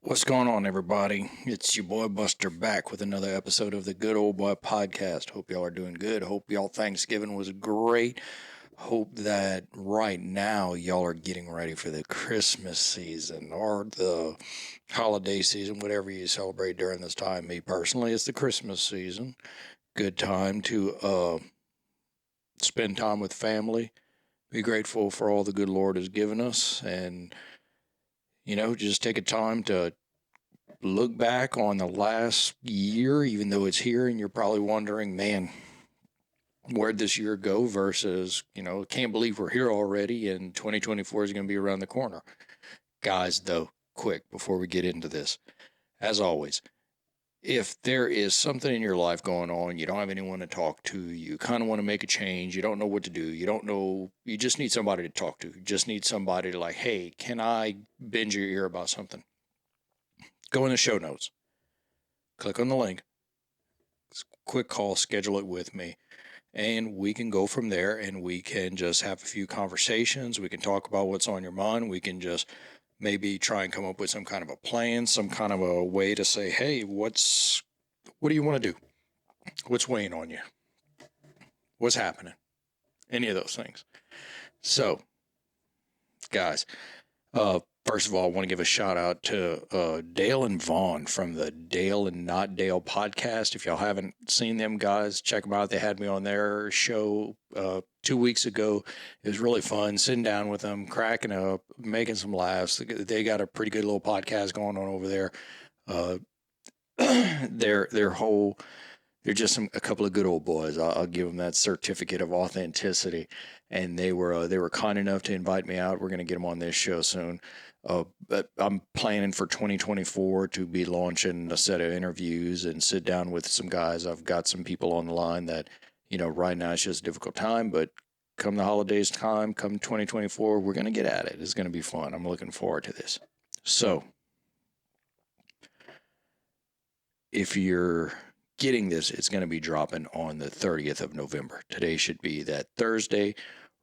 What's going on, everybody? It's your boy Buster back with another episode of the Good Old Boy Podcast. Hope y'all are doing good. Hope y'all Thanksgiving was great. Hope that right now y'all are getting ready for the Christmas season or the holiday season, whatever you celebrate during this time. Me personally, it's the Christmas season. Good time to spend time with family. Be grateful for all the good Lord has given us, and just take a time to look back on the last year, even though it's here, and you're probably wondering, man, where'd this year go versus, can't believe we're here already and 2024 is going to be around the corner. Guys, though, quick, before we get into this, as always, if there is something in your life going on, you don't have anyone to talk to, you kind of want to make a change, you don't know what to do, you don't know, you just need somebody to talk to, you just need somebody to like, hey, can I bend your ear about something? Go in the show notes, click on the link, quick call, schedule it with me, and we can go from there and we can just have a few conversations. We can talk about what's on your mind. We can just maybe try and come up with some kind of a plan, some kind of a way to say, hey, what do you want to do? What's weighing on you? What's happening? Any of those things. So, guys, first of all, I want to give a shout out to Dale and Vaughn from the Dale and Not Dale podcast. If y'all haven't seen them guys, check them out. They had me on their show 2 weeks ago. It was really fun sitting down with them, cracking up, making some laughs. They got a pretty good little podcast going on over there. Their whole they're just a couple of good old boys. I'll give them that certificate of authenticity. And they were kind enough to invite me out. We're going to get them on this show soon. But I'm planning for 2024 to be launching a set of interviews and sit down with some guys. I've got some people on the line that, right now it's just a difficult time, but come the holidays time, come 2024, we're going to get at it. It's going to be fun. I'm looking forward to this. So if you're getting this, it's going to be dropping on the 30th of November. Today should be that Thursday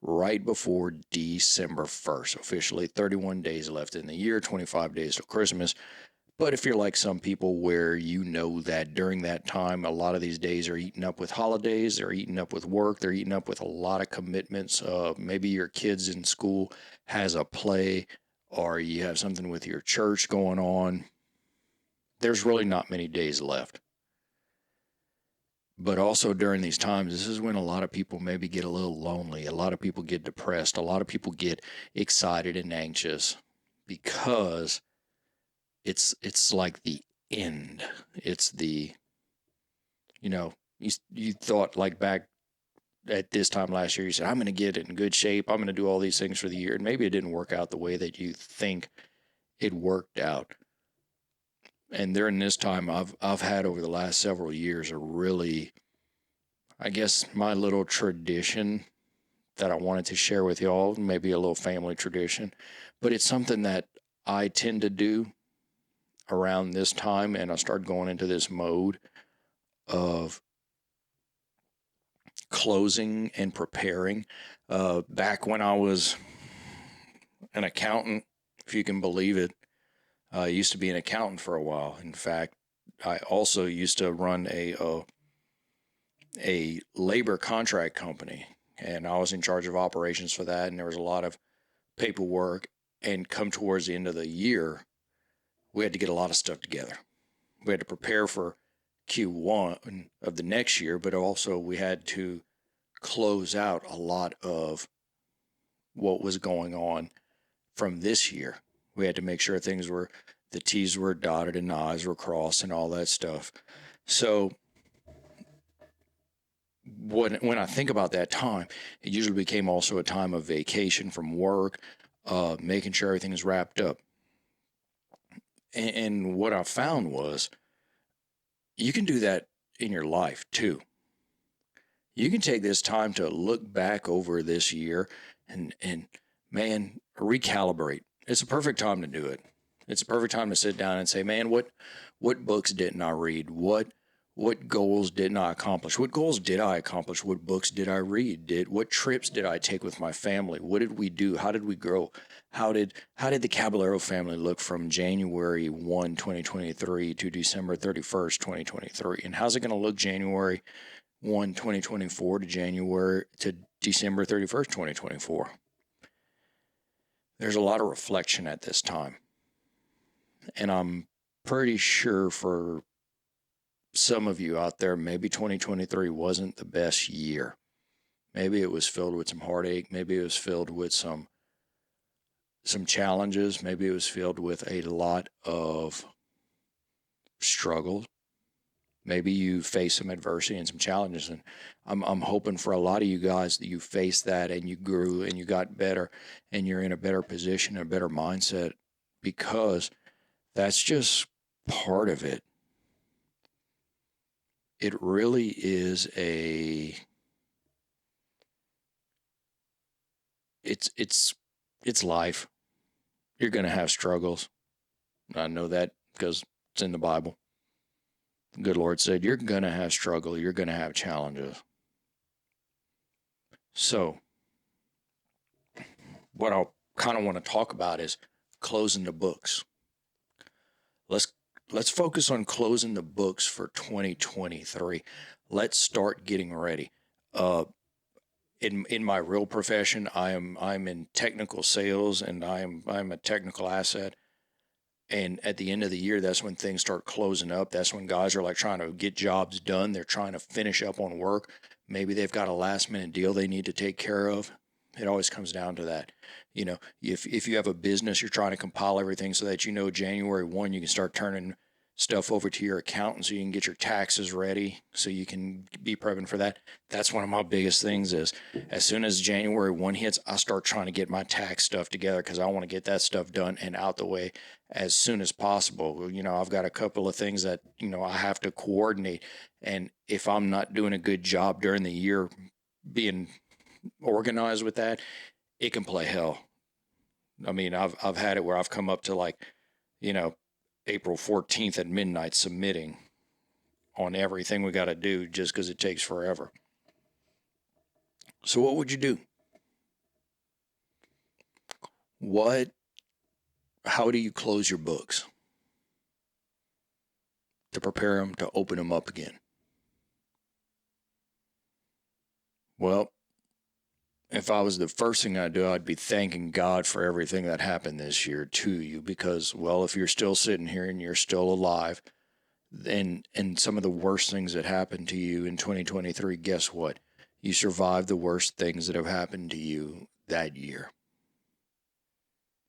right before December 1st. Officially 31 days left in the year, 25 days till Christmas. But if you're like some people where you know that during that time, a lot of these days are eaten up with holidays, they're eaten up with work, they're eaten up with a lot of commitments. Maybe your kids in school has a play or you have something with your church going on. There's really not many days left. But also during these times, this is when a lot of people maybe get a little lonely. A lot of people get depressed. A lot of people get excited and anxious because it's like the end. It's the, you thought like back at this time last year, you said, I'm going to get in good shape. I'm going to do all these things for the year. And maybe it didn't work out the way that you think it worked out. And during this time, I've had over the last several years a really, I guess, my little tradition that I wanted to share with y'all, maybe a little family tradition, but it's something that I tend to do around this time, and I start going into this mode of closing and preparing. Back when I was an accountant, if you can believe it, I used to be an accountant for a while. In fact, I also used to run a labor contract company, and I was in charge of operations for that. And there was a lot of paperwork. And come towards the end of the year, we had to get a lot of stuff together. We had to prepare for Q1 of the next year, but also we had to close out a lot of what was going on from this year. We had to make sure the T's were dotted and the I's were crossed and all that stuff. So when I think about that time, it usually became also a time of vacation from work, making sure everything is wrapped up. And what I found was you can do that in your life too. You can take this time to look back over this year and man, recalibrate. It's a perfect time to do it. It's a perfect time to sit down and say, man, what books didn't I read? What What goals didn't I accomplish? What goals did I accomplish? What books did I read? What trips did I take with my family? What did we do? How did we grow? How did the Caballero family look from January 1, 2023 to December 31st, 2023? And how's it going to look January 1, 2024 to December 31st, 2024? There's a lot of reflection at this time. And I'm pretty sure for some of you out there, maybe 2023 wasn't the best year. Maybe it was filled with some heartache. Maybe it was filled with some challenges. Maybe it was filled with a lot of struggle. Maybe you faced some adversity and some challenges, and I'm hoping for a lot of you guys that you faced that and you grew and you got better and you're in a better position, a better mindset, because that's just part of it. It really is it's life. You're going to have struggles. I know that because it's in the Bible. The good Lord said, you're going to have struggle. You're going to have challenges. So what I kind of want to talk about is closing the books. Let's focus on closing the books for 2023. Let's start getting ready. In my real profession, I'm in technical sales, and I'm a technical asset. And at the end of the year, that's when things start closing up. That's when guys are like trying to get jobs done. They're trying to finish up on work. Maybe they've got a last minute deal they need to take care of. It always comes down to that. If you have a business, you're trying to compile everything so that January 1, you can start turning stuff over to your accountant so you can get your taxes ready so you can be prepping for that. That's one of my biggest things is as soon as January 1 hits, I start trying to get my tax stuff together because I want to get that stuff done and out the way as soon as possible. I've got a couple of things that, I have to coordinate. And if I'm not doing a good job during the year being organized with that, it can play hell. I mean, I've had it where I've come up to April 14th at midnight submitting on everything we got to do just because it takes forever. So what would you do? How do you close your books to prepare them to open them up again? Well, if I was the first thing I'd do, I'd be thanking God for everything that happened this year to you, because, well, if you're still sitting here and you're still alive, and some of the worst things that happened to you in 2023, guess what? You survived the worst things that have happened to you that year.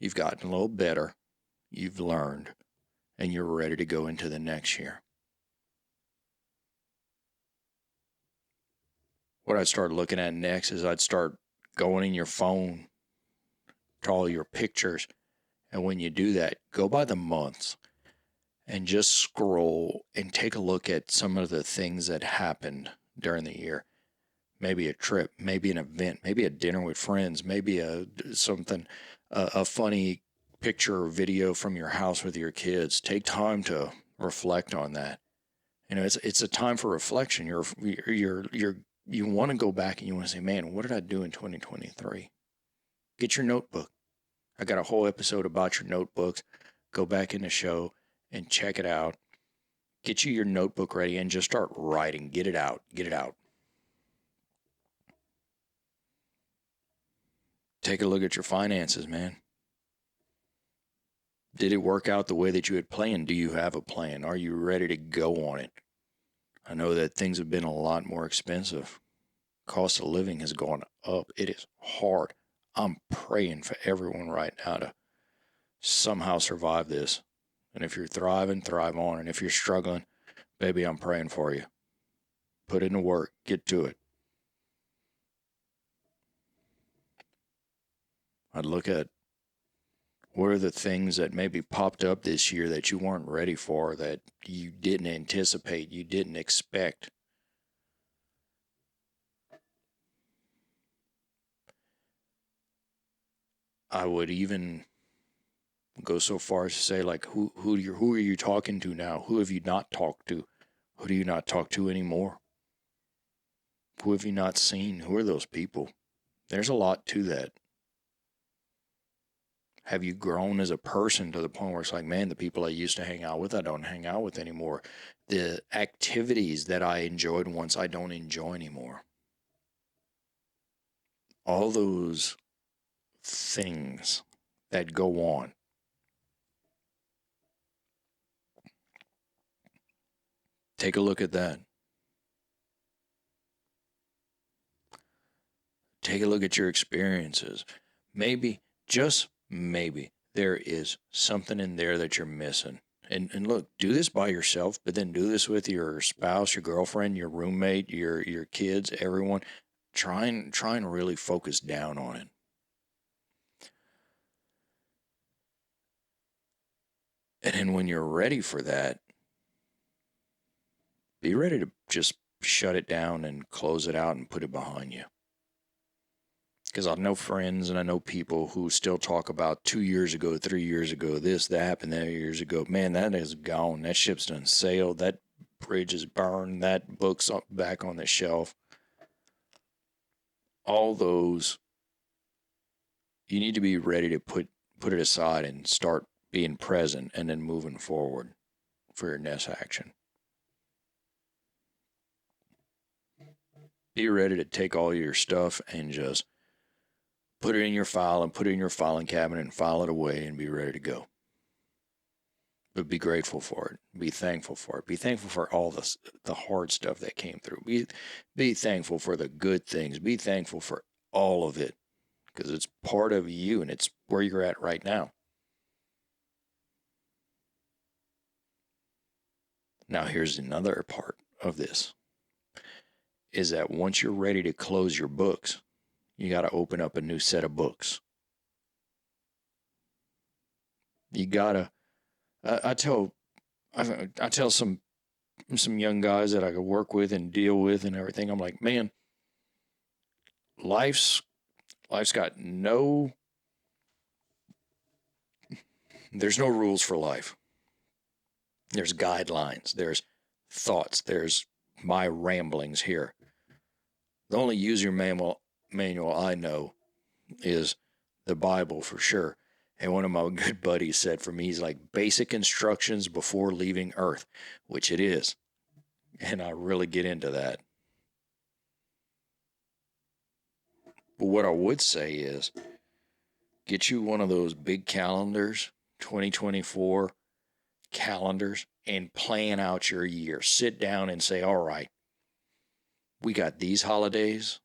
You've gotten a little better, you've learned, and you're ready to go into the next year. What I'd start looking at next is I'd start going in your phone to all your pictures. And when you do that, go by the months and just scroll and take a look at some of the things that happened during the year. Maybe a trip, maybe an event, maybe a dinner with friends, maybe a funny picture or video from your house with your kids. Take time to reflect on that. It's a time for reflection. You want to go back and you want to say, man, what did I do in 2023? Get your notebook. I got a whole episode about your notebooks. Go back in the show and check it out. Get you your notebook ready and just start writing. Get it out. Get it out. Take a look at your finances, man. Did it work out the way that you had planned? Do you have a plan? Are you ready to go on it? I know that things have been a lot more expensive. Cost of living has gone up. It is hard. I'm praying for everyone right now to somehow survive this. And if you're thriving, thrive on. And if you're struggling, baby, I'm praying for you. Put in the work. Get to it. I'd look at what are the things that maybe popped up this year that you weren't ready for, that you didn't anticipate, you didn't expect. I would even go so far as to say, like, who are you talking to now? Who have you not talked to? Who do you not talk to anymore? Who have you not seen? Who are those people? There's a lot to that. Have you grown as a person to the point where it's like, man, the people I used to hang out with, I don't hang out with anymore. The activities that I enjoyed once, I don't enjoy anymore. All those things that go on. Take a look at that. Take a look at your experiences. Maybe, just maybe, there is something in there that you're missing. And look, do this by yourself, but then do this with your spouse, your girlfriend, your roommate, your kids, everyone. Try and really focus down on it. And then when you're ready for that, be ready to just shut it down and close it out and put it behind you. Because I know friends and I know people who still talk about 2 years ago, 3 years ago, this, that happened that years ago. Man, that is gone. That ship's done sailed. That bridge is burned. That book's back on the shelf. All those, you need to be ready to put it aside and start being present and then moving forward for your next action. Be ready to take all your stuff and just put it in your file and put it in your filing cabinet and file it away and be ready to go. But be grateful for it. Be thankful for it. Be thankful for all the hard stuff that came through. Be thankful for the good things. Be thankful for all of it because it's part of you and it's where you're at right now. Now, here's another part of this is that once you're ready to close your books, you got to open up a new set of books. You got to, I tell some young guys that I could work with and deal with and everything. I'm like, man, life's got there's no rules for life. There's guidelines, there's thoughts, there's my ramblings here. The only user manual I know is the Bible for sure. And one of my good buddies said for me, he's like, basic instructions before leaving Earth, which it is. And I really get into that. But what I would say is get you one of those big calendars, 2024 calendars, and plan out your year. Sit down and say, all right, we got these holidays,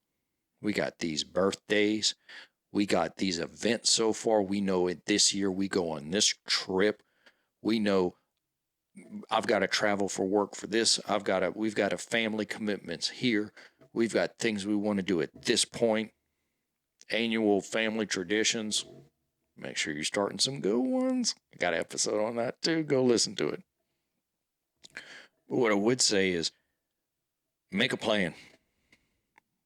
we got these birthdays, we got these events so far. We know it this year we go on this trip. We know I've got to travel for work for this. We've got a family commitments here. We've got things we want to do at this point. Annual family traditions. Make sure you're starting some good ones. I got an episode on that too. Go listen to it. But what I would say is make a plan.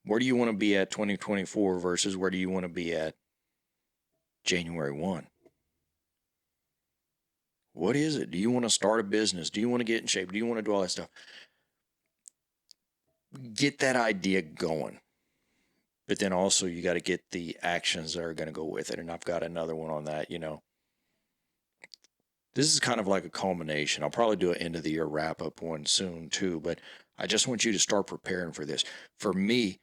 Where do you want to be at 2024 versus where do you want to be at January 1? What is it? Do you want to start a business? Do you want to get in shape? Do you want to do all that stuff? Get that idea going. But then also you got to get the actions that are going to go with it. And I've got another one on that, This is kind of like a culmination. I'll probably do an end of the year wrap up one soon too, but I just want you to start preparing for this. For me,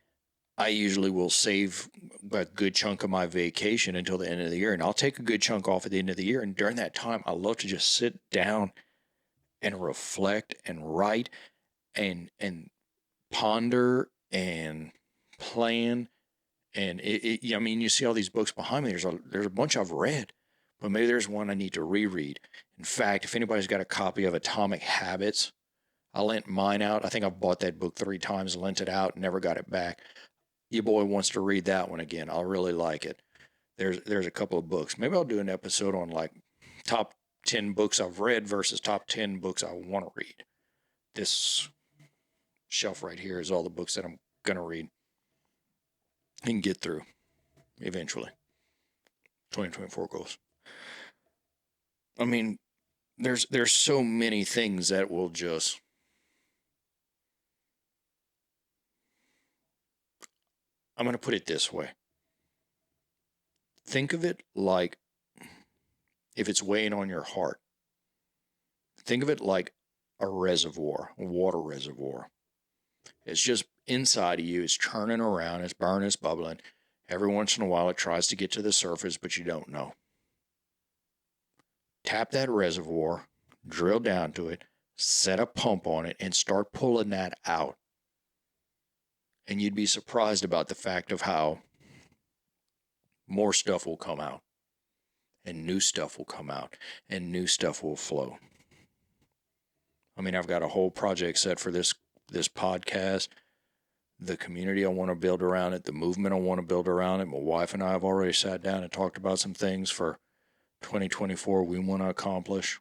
I usually will save a good chunk of my vacation until the end of the year, and I'll take a good chunk off at the end of the year. And during that time, I love to just sit down and reflect and write and ponder and plan. And I mean, you see all these books behind me. There's a bunch I've read, but maybe there's one I need to reread. In fact, if anybody's got a copy of Atomic Habits, I lent mine out. I think I've bought that book 3 times, lent it out, never got it back. Your boy wants to read that one again. I'll really like it. There's a couple of books. Maybe I'll do an episode on like top 10 books I've read versus top 10 books I want to read. This shelf right here is all the books that I'm going to read and get through eventually. 2024 goals. I mean, there's so many things that will just I'm going to put it this way. Think of it like if it's weighing on your heart. Think of it like a reservoir, a water reservoir. It's just inside of you. It's churning around. It's burning. It's bubbling. Every once in a while, it tries to get to the surface, but you don't know. Tap that reservoir, drill down to it, set a pump on it, and start pulling that out. And you'd be surprised about the fact of how more stuff will come out, and new stuff will come out, and new stuff will flow. I mean, I've got a whole project set for this podcast, the community I want to build around it, the movement I want to build around it. My wife and I have already sat down and talked about some things for 2024 we want to accomplish.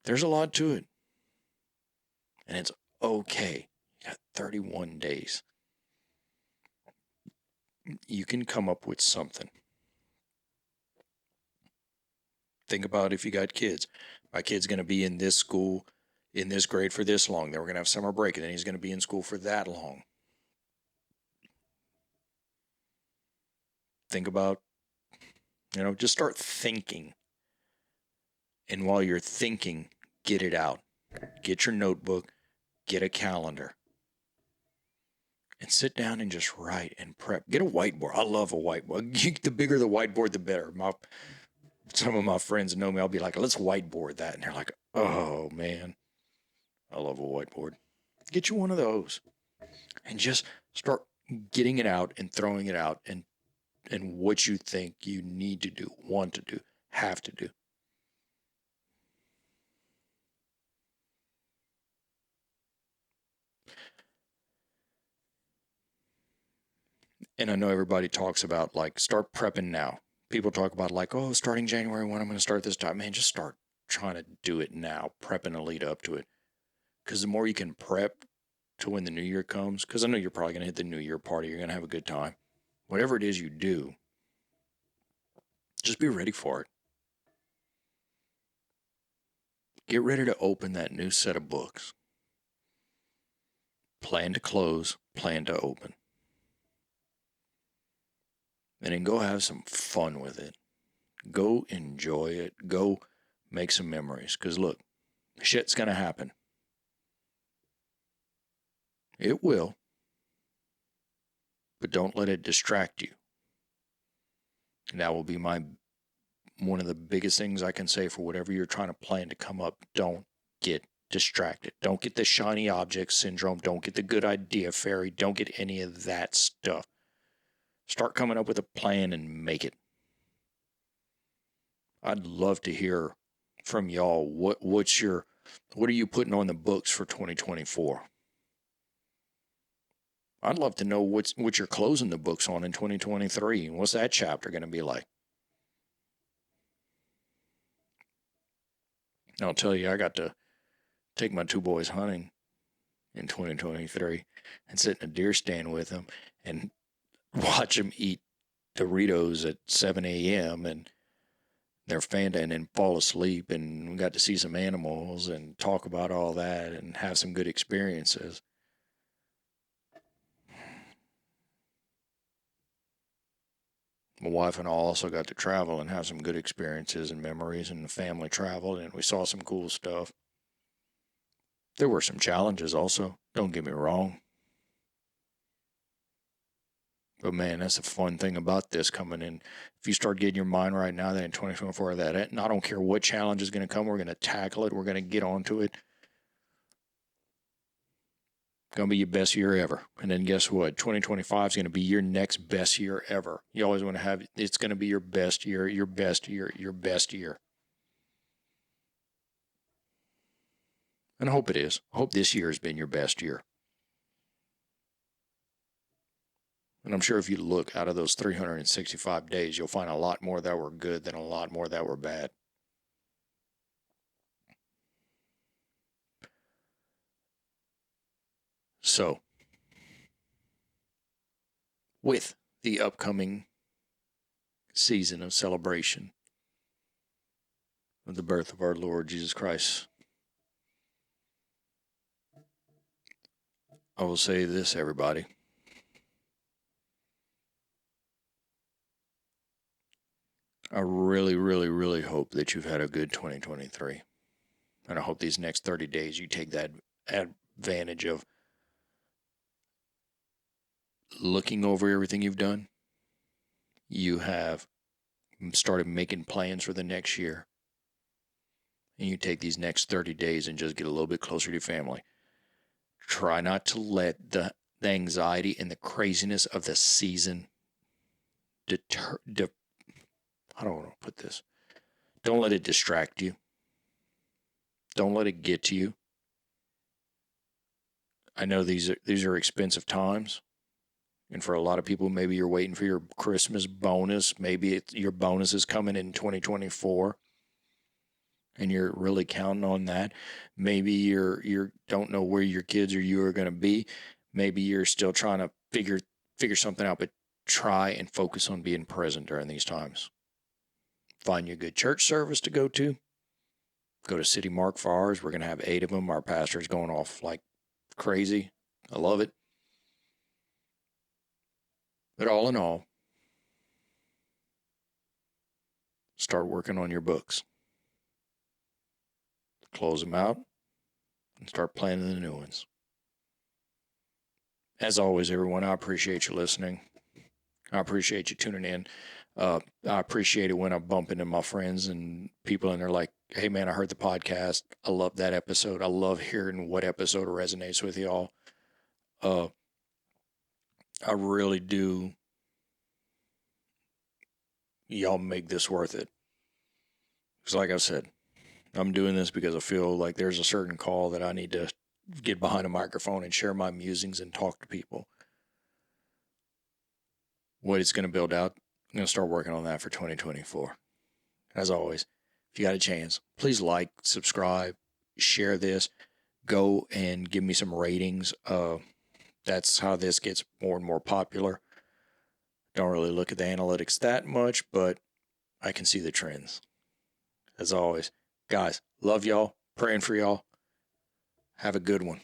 There's a lot to it. And it's okay. You got 31 days. You can come up with something. Think about if you got kids. My kid's going to be in this school, in this grade for this long. Then we're going to have summer break, and then he's going to be in school for that long. Think about, just start thinking. And while you're thinking, get it out. Get your notebook, get a calendar, and sit down and just write and prep. Get a whiteboard. I love a whiteboard. The bigger the whiteboard, the better. Some of my friends know me. I'll be like, let's whiteboard that. And they're like, oh, man, I love a whiteboard. Get you one of those and just start getting it out and throwing it out and what you think you need to do, want to do, have to do. And I know everybody talks about, like, start prepping now. People talk about, like, oh, starting January 1, I'm going to start this time. Man, just start trying to do it now, prepping to lead up to it. Because the more you can prep to when the new year comes, because I know you're probably going to hit the new year party. You're going to have a good time. Whatever it is you do, just be ready for it. Get ready to open that new set of books. Plan to close, plan to open. And then go have some fun with it. Go enjoy it. Go make some memories. Because look, shit's going to happen. It will. But don't let it distract you. And that will be one of the biggest things I can say for whatever you're trying to plan to come up. Don't get distracted. Don't get the shiny object syndrome. Don't get the good idea fairy. Don't get any of that stuff. Start coming up with a plan and make it. I'd love to hear from y'all. What are you putting on the books for 2024? I'd love to know what you're closing the books on in 2023. What's that chapter going to be like? I'll tell you, I got to take my two boys hunting in 2023 and sit in a deer stand with them and watch them eat Doritos at 7 a.m. and their Fanta and then fall asleep, and we got to see some animals and talk about all that and have some good experiences. My wife and I also got to travel and have some good experiences and memories, and the family traveled and we saw some cool stuff. There were some challenges also, don't get me wrong. But man, that's the fun thing about this coming in. If you start getting your mind right now that in 2024, and I don't care what challenge is going to come, we're going to tackle it. We're going to get onto it. Going to be your best year ever. And then guess what? 2025 is going to be your next best year ever. You always want to have, it's going to be your best year, your best year, your best year. And I hope it is. I hope this year has been your best year. And I'm sure if you look out of those 365 days, you'll find a lot more that were good than a lot more that were bad. So, with the upcoming season of celebration of the birth of our Lord Jesus Christ, I will say this, everybody. I really, really, really hope that you've had a good 2023. And I hope these next 30 days you take that advantage of looking over everything you've done. You have started making plans for the next year. And you take these next 30 days and just get a little bit closer to your family. Try not to let the anxiety and the craziness of the season I don't want to put this. Don't let it distract you. Don't let it get to you. I know these are expensive times, and for a lot of people, maybe you're waiting for your Christmas bonus. Maybe your bonus is coming in 2024, and you're really counting on that. Maybe you don't know where your kids or you are going to be. Maybe you're still trying to figure something out, but try and focus on being present during these times. Find you a good church service to go to. Go to City Mark for ours. We're going to have 8 of them. Our pastor's going off like crazy. I love it. But all in all, start working on your books. Close them out and start planning the new ones. As always, everyone, I appreciate you listening. I appreciate you tuning in. I appreciate it when I bump into my friends and people and they're like, hey, man, I heard the podcast. I love that episode. I love hearing what episode resonates with y'all. I really do. Y'all make this worth it. Because like I said, I'm doing this because I feel like there's a certain call that I need to get behind a microphone and share my musings and talk to people. What it's going to build out, I'm going to start working on that for 2024. As always, if you got a chance, please like, subscribe, share this, go and give me some ratings. That's how this gets more and more popular. Don't really look at the analytics that much, but I can see the trends. As always, guys, love y'all, praying for y'all. Have a good one.